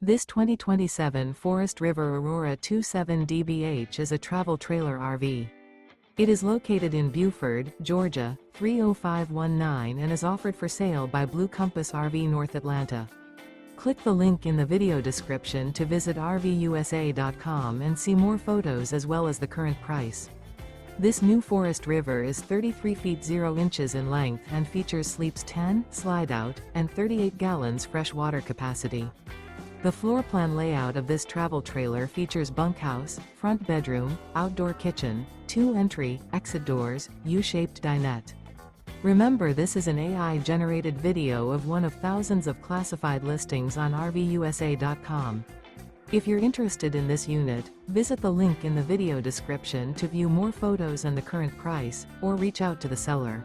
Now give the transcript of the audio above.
This 2027 Forest River Aurora 27DBH is a travel trailer RV. It is located in Buford, Georgia, 30519 and is offered for sale by Blue Compass RV North Atlanta. Click the link in the video description to visit RVUSA.com and see more photos as well as the current price. This new Forest River is 33 feet 0 inches in length and features sleeps 10, Slideout, and 38 gallons fresh water capacity. The floor plan layout of this travel trailer features bunkhouse, front bedroom, outdoor kitchen, 2 entry, exit doors, U-shaped dinette. Remember, this is an AI-generated video of one of thousands of classified listings on RVUSA.com. If you're interested in this unit, visit the link in the video description to view more photos and the current price, or reach out to the seller.